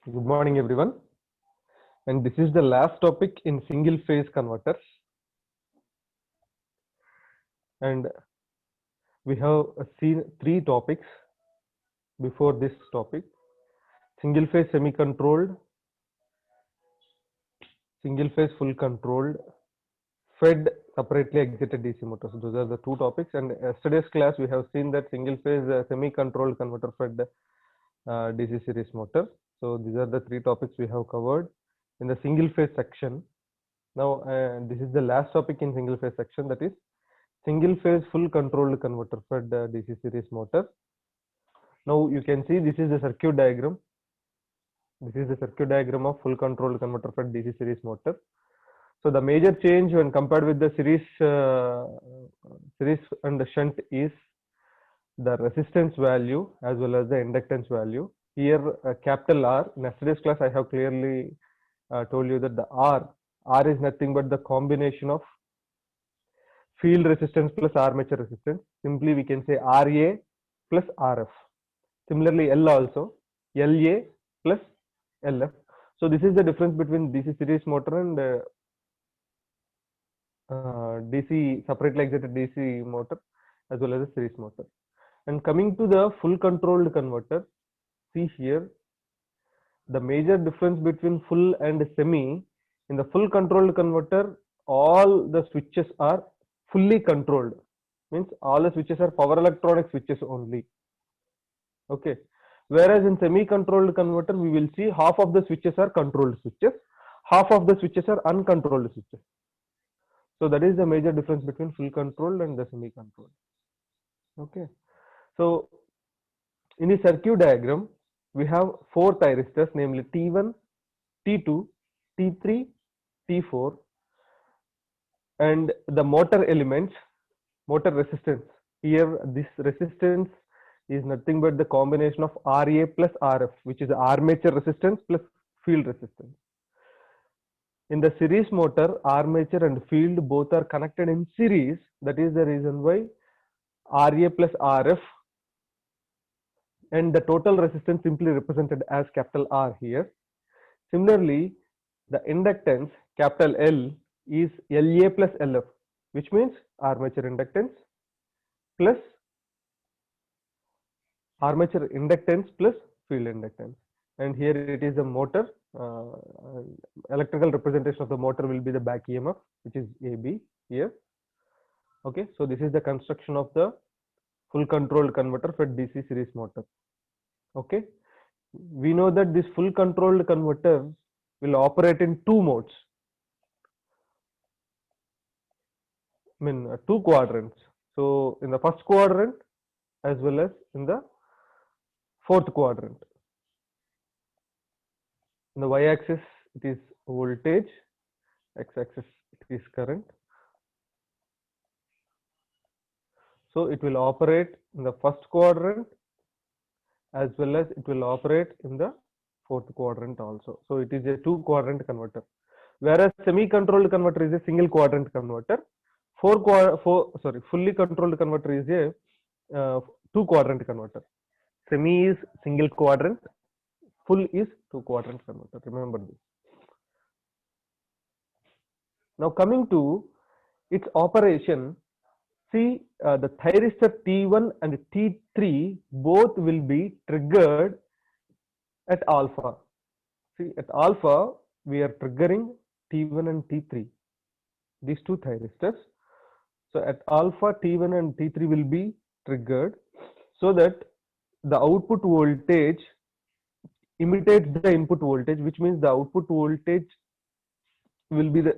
Good morning, everyone. And this is the last topic in single phase converters. And we have seen three topics before this topic: single phase semi controlled, single phase full controlled, fed separately excited DC motors. Those are the two topics. And yesterday's class, we have seen that single phase semi controlled converter fed DC series motor. So these are the three topics we have covered in the single phase section. Now, this is the last topic in single phase section, that is single phase full controlled converter fed DC series motor. Now you can see this is the circuit diagram. This is the circuit diagram of full controlled converter fed DC series motor. So the major change when compared with the series and the shunt is the resistance value as well as the inductance value. Here capital R, in yesterday's class I have clearly told you that the R is nothing but the combination of field resistance plus armature resistance. Simply we can say RA plus RF. Similarly L also, LA plus LF. So this is the difference between DC series motor and DC separately excited DC motor as well as a series motor. And coming to the full controlled converter, see here the major difference between full and semi. In the full controlled converter, all the switches are fully controlled, means all the switches are power electronic switches only. Okay, whereas in semi controlled converter we will see half of the switches are controlled switches, half of the switches are uncontrolled switches. So that is the major difference between full controlled and the semi controlled. Okay, so in the circuit diagram we have four thyristors, namely T1, T2, T3, T4, and the motor elements, motor resistance. Here this resistance is nothing but the combination of RA plus RF, which is armature resistance plus field resistance. In the series motor, armature and field both are connected in series. That is the reason why RA plus RF, and the total resistance simply represented as capital R here. Similarly, the inductance capital L is LA plus LF, which means armature inductance plus field inductance. And here it is a motor. Electrical representation of the motor will be the back EMF, which is AB here. Okay, so this is the construction of the full controlled converter for DC series motor. Okay, we know that this full controlled converter will operate in two modes. I mean two quadrants. So in the first quadrant as well as in the fourth quadrant. In the y-axis it is voltage, x-axis it is current. So it will operate in the first quadrant as well as it will operate in the fourth quadrant also. So it is a two quadrant converter, whereas semi controlled converter is a single quadrant converter. Fully controlled converter is a two quadrant converter. Semi is single quadrant, full is two quadrant converter. Remember this. Now coming to its operation, see the thyristor T1 and T3 both will be triggered at alpha. See, at alpha we are triggering T1 and T3, these two thyristors. So at alpha T1 and T3 will be triggered so that the output voltage imitates the input voltage, which means the output voltage will be the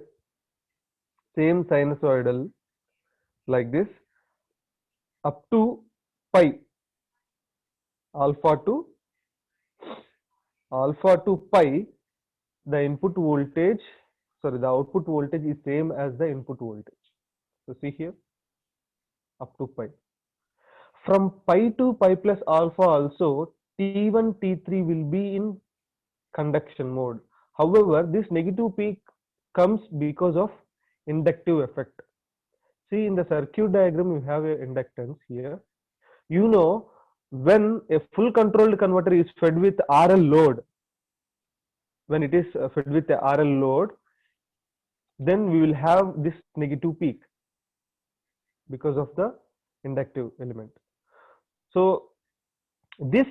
same sinusoidal like this up to pi, alpha to pi. The input voltage, the output voltage is same as the input voltage. So see here, up to pi. From pi to pi plus alpha also, T1, T3 will be in conduction mode. However, this negative peak comes because of inductive effect. See, in the circuit diagram you have a inductance here. You know, when a full controlled converter is fed with RL load, when it is fed with the RL load, then we will have this negative peak because of the inductive element. So this,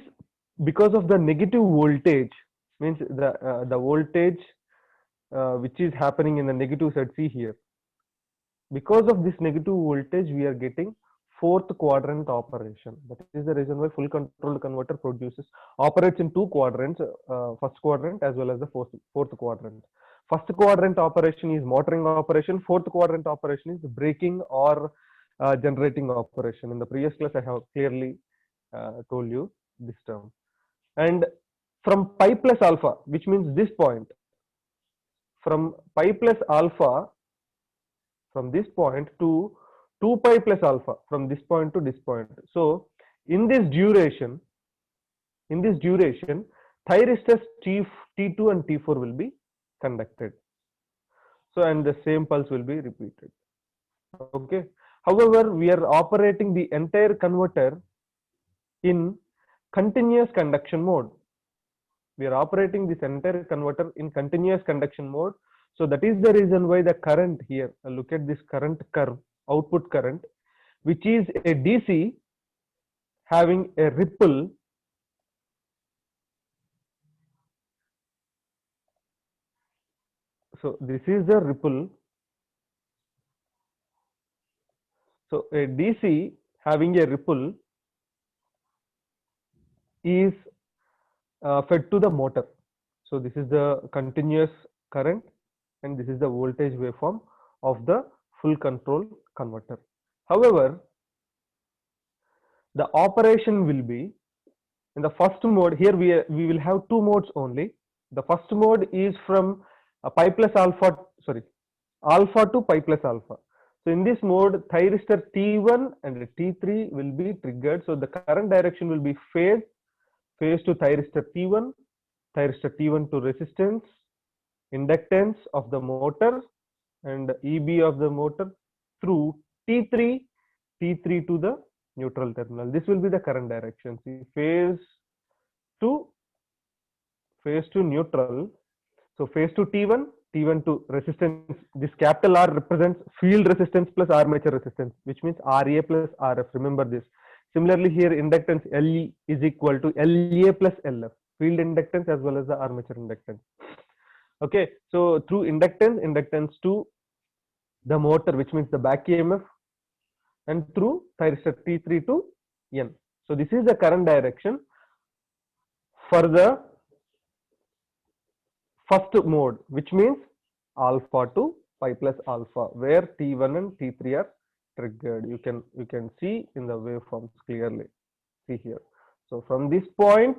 because of the negative voltage, means the voltage which is happening in the negative side, see here, because of this negative voltage we are getting fourth quadrant operation. That is the reason why full controlled converter produces operates in two quadrants, first quadrant as well as the fourth quadrant. First quadrant operation is motoring operation, fourth quadrant operation is braking or generating operation. In the previous class I have clearly told you this term. And from pi plus alpha, which means this point, from pi plus alpha, from this point to 2 pi plus alpha, from this point to this point. So in this duration, thyristors T2 and T4 will be conducted. So and the same pulse will be repeated. Okay. However, we are operating the entire converter in continuous conduction mode. We are operating this entire converter in continuous conduction mode. So that is the reason why the current here, look at this current curve, output current, which is a DC having a ripple. So this is the ripple. So a DC having a ripple is fed to the motor. So this is the continuous current and this is the voltage waveform of the full control converter. However, the operation will be in the first mode. Here we will have two modes only. The first mode is from pi plus alpha, sorry, alpha to pi plus alpha. So in this mode, thyristor T1 and T3 will be triggered. So the current direction will be phase to thyristor T1, thyristor T1 to resistance, inductance of the motor and EB of the motor through T3 to the neutral terminal. This will be the current direction. See, phase to neutral. So phase to T1 to resistance. This capital R represents field resistance plus armature resistance, which means RA plus RF. Remember this. Similarly, here inductance LE is equal to LA plus LF, field inductance as well as the armature inductance. Okay, so through inductance to the motor, which means the back EMF, and through thyristor T3 to N. So this is the current direction for the first mode, which means alpha to pi plus alpha, where T1 and T3 are triggered. You can see in the waveforms clearly. See here. So from this point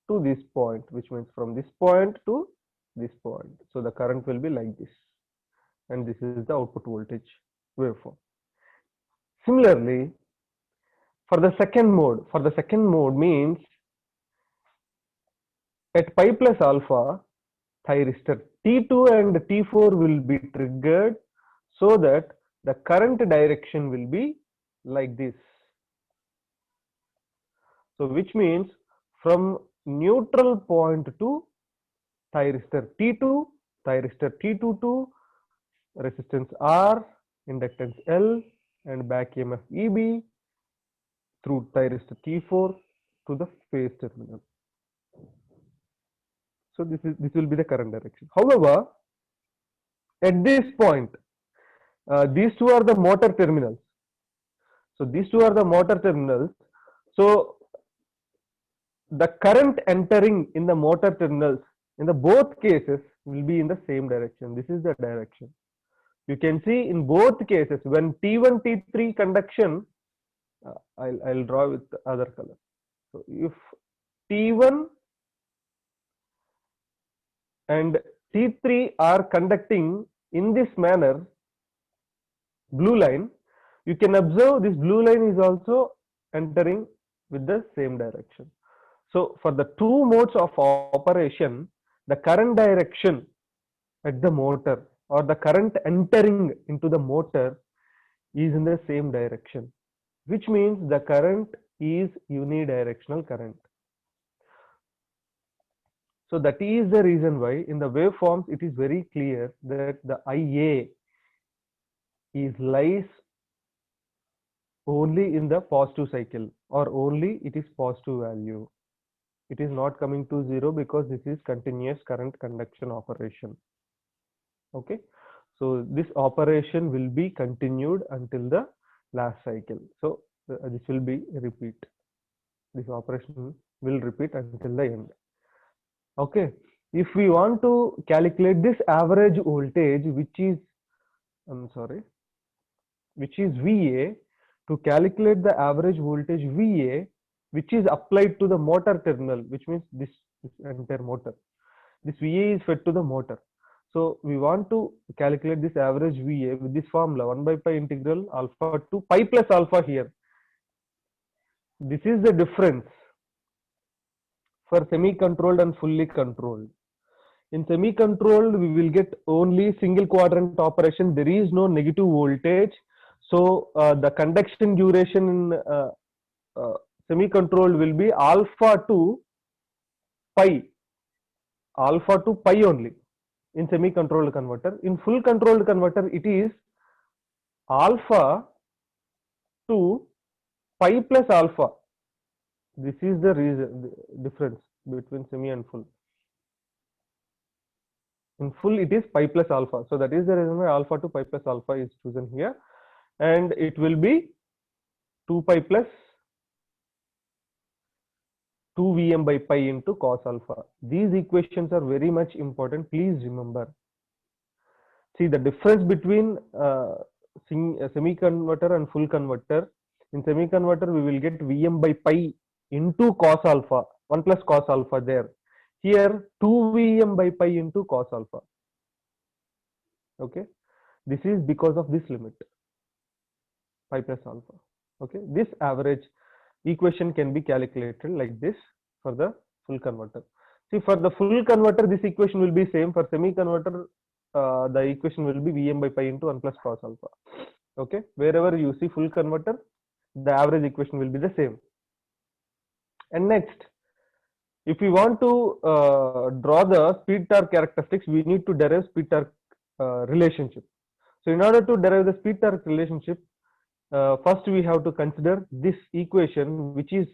to this point, which means from this point to this point. So the current will be like this, and this is the output voltage waveform. Similarly, for the second mode means at pi plus alpha, thyristor T2 and T4 will be triggered, so that the current direction will be like this. So which means from neutral point to thyristor T2 to resistance R, inductance L and back EMF EB through thyristor T4 to the phase terminal. So this will be the current direction. However, at this point, these two are the motor terminals. So these two are the motor terminals. So the current entering in the motor terminals in the both cases will be in the same direction. This is the direction. You can see in both cases when T1 T3 conduction, I'll draw with the other color. So if T1 and T3 are conducting in this manner, blue line, you can observe this blue line is also entering with the same direction. So for the two modes of operation, the current direction at the motor or the current entering into the motor is in the same direction, which means the current is unidirectional current. So that is the reason why in the waveforms it is very clear that the IA is lies only in the positive cycle, or only it is positive value. It is not coming to zero because this is continuous current conduction operation. Okay, so this operation will be continued until the last cycle. So this will be repeat. This operation will repeat until the end. Okay, if we want to calculate this average voltage, which is, I'm sorry, which is VA, to calculate the average voltage VA, which is applied to the motor terminal, which means this entire motor. This VA is fed to the motor. So we want to calculate this average VA with this formula 1 by pi integral alpha to pi plus alpha here. This is the difference for semi-controlled and fully controlled. In semi-controlled, we will get only single quadrant operation. There is no negative voltage. So the conduction duration in semi-controlled will be alpha to pi only in semi-controlled converter. In full controlled converter, it is alpha to pi plus alpha. This is the reason, the difference between semi and full. In full, it is pi plus alpha. So that is the reason why alpha to pi plus alpha is chosen here. And it will be 2 pi plus 2 Vm by pi into cos alpha. These equations are very much important. Please remember. See the difference between semi-converter and full converter. In semi-converter, we will get Vm by pi into cos alpha, 1 plus cos alpha there. Here, 2 Vm by pi into cos alpha. Okay. This is because of this limit, pi plus alpha. Okay. This average equation can be calculated like this for the full converter. See, for the full converter, this equation will be same. For semi-converter, the equation will be Vm by pi into 1 plus cos alpha. Okay. Wherever you see full converter, the average equation will be the same. And next, if we want to draw the speed torque characteristics, we need to derive speed torque relationship. So in order to derive the speed torque relationship, first we have to consider this equation, which is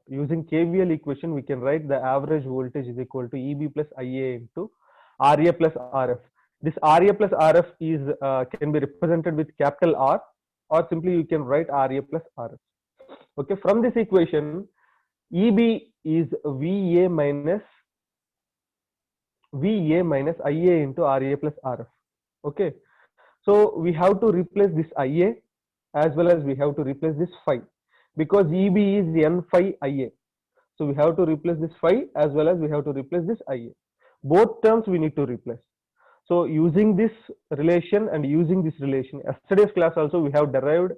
using KVL equation. We can write the average voltage is equal to EB plus IA into RA plus RF. This RA plus RF is can be represented with capital R, or simply you can write RA plus RF. Okay, from this equation, EB is VA minus IA into RA plus RF. Okay, so we have to replace this IA as well as we have to replace this phi, because EB is N phi IA. So we have to replace this phi as well as we have to replace this IA. Both terms we need to replace. So using this relation and using this relation, yesterday's class also we have derived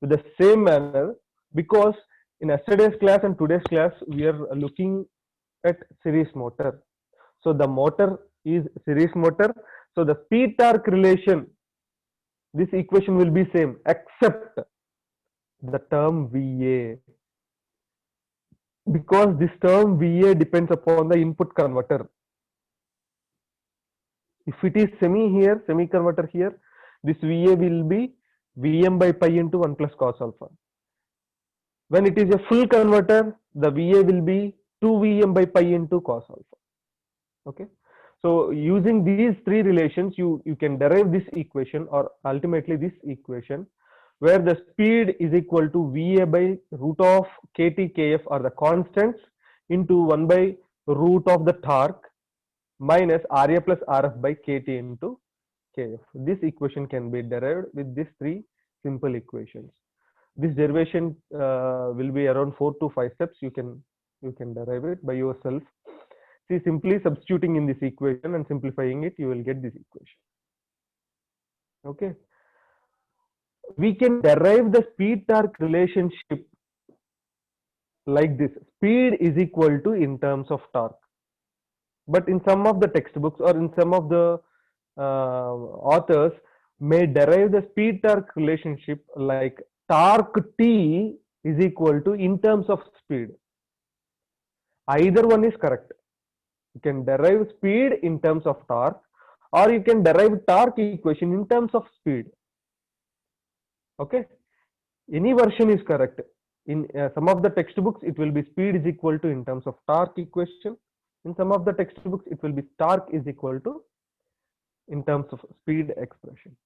with the same manner, because in yesterday's class and today's class we are looking at series motor. So the motor is series motor. So the speed torque relation, this equation will be same except the term VA, because this term VA depends upon the input converter. If it is semi converter here, this VA will be Vm by pi into 1 plus cos alpha. When it is a full converter, the VA will be 2 Vm by pi into cos alpha. Okay. So using these three relations, you can derive this equation, or ultimately this equation, where the speed is equal to VA by root of KT KF are the constants into 1 by root of the torque minus RA plus RF by KT into KF. This equation can be derived with these three simple equations. This derivation will be around 4 to 5 steps. You can derive it by yourself. See, simply substituting in this equation and simplifying it, you will get this equation. Okay. We can derive the speed torque relationship like this: speed is equal to in terms of torque. But in some of the textbooks or in some of the authors may derive the speed torque relationship like torque T is equal to in terms of speed. Either one is correct. You can derive speed in terms of torque, or you can derive torque equation in terms of speed. Okay, any version is correct. In some of the textbooks, it will be speed is equal to in terms of torque equation. In some of the textbooks, it will be torque is equal to in terms of speed expression.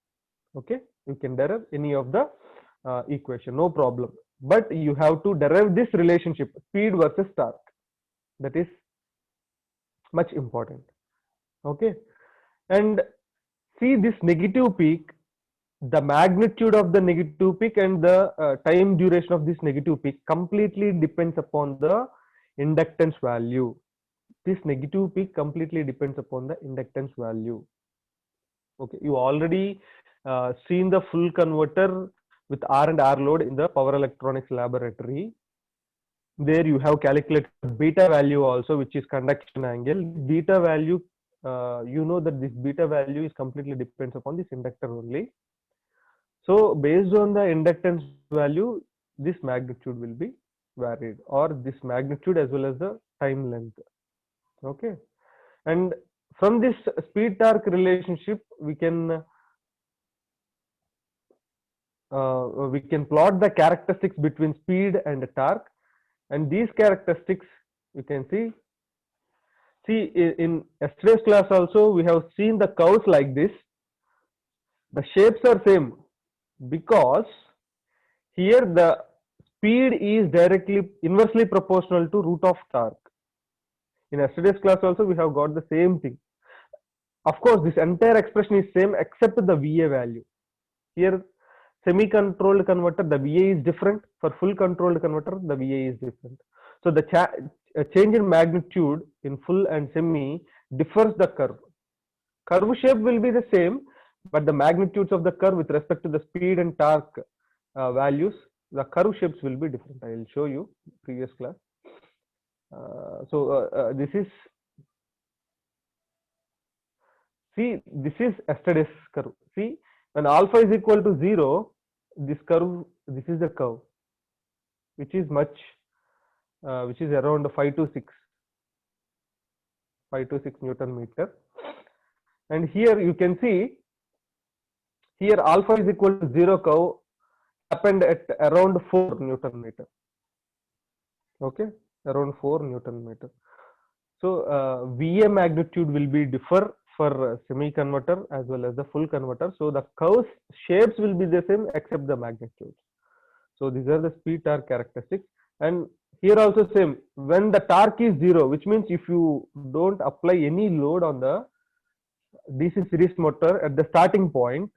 Okay, you can derive any of the equation, no problem. But you have to derive this relationship, speed versus torque. That is much important. Okay, and see this negative peak, the magnitude of the negative peak and the time duration of this negative peak completely depends upon the inductance value. This negative peak completely depends upon the inductance value. Okay, you already seen the full converter with R and R load in the power electronics laboratory. There you have calculated beta value also, which is conduction angle. Beta value, you know that this beta value is completely depends upon this inductor only. So based on the inductance value, this magnitude will be varied, or this magnitude as well as the time length. Okay, and from this speed torque relationship, we can plot the characteristics between speed and torque, and these characteristics you can see in yesterday's class also we have seen the curves like this. The shapes are same because here the speed is directly inversely proportional to root of torque. In yesterday's class also we have got the same thing. Of course, this entire expression is same except the VA value. Here semi-controlled converter, the VA is different. For full controlled converter, the VA is different. So the change in magnitude in full and semi differs the curve. Curve shape will be the same, but the magnitudes of the curve with respect to the speed and torque values, the curve shapes will be different. I will show you previous class. This is, see, this is yesterday's curve. See, when alpha is equal to 0, this curve, this is the curve, which is much, which is around 5 to 6 Newton meter. And here you can see, here alpha is equal to 0 curve happened at around 4 Newton meter. Okay, around 4 Newton meter. So VA magnitude will be differ for semi converter as well as the full converter. So the curves shapes will be the same except the magnitude. So these are the speed torque characteristics. And here also same, when the torque is 0, which means if you don't apply any load on the DC series motor at the starting point,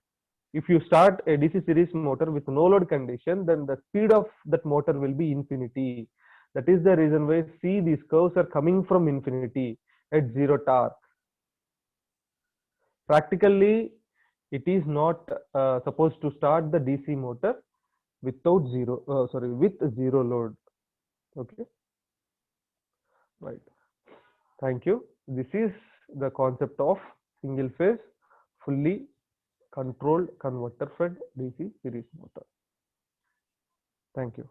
if you start a DC series motor with no load condition, then the speed of that motor will be infinity. That is the reason why see these curves are coming from infinity at 0 torque. Practically, it is not supposed to start the DC motor without with zero load. Okay, right. Thank you. This is the concept of single phase fully controlled converter fed DC series motor. Thank you.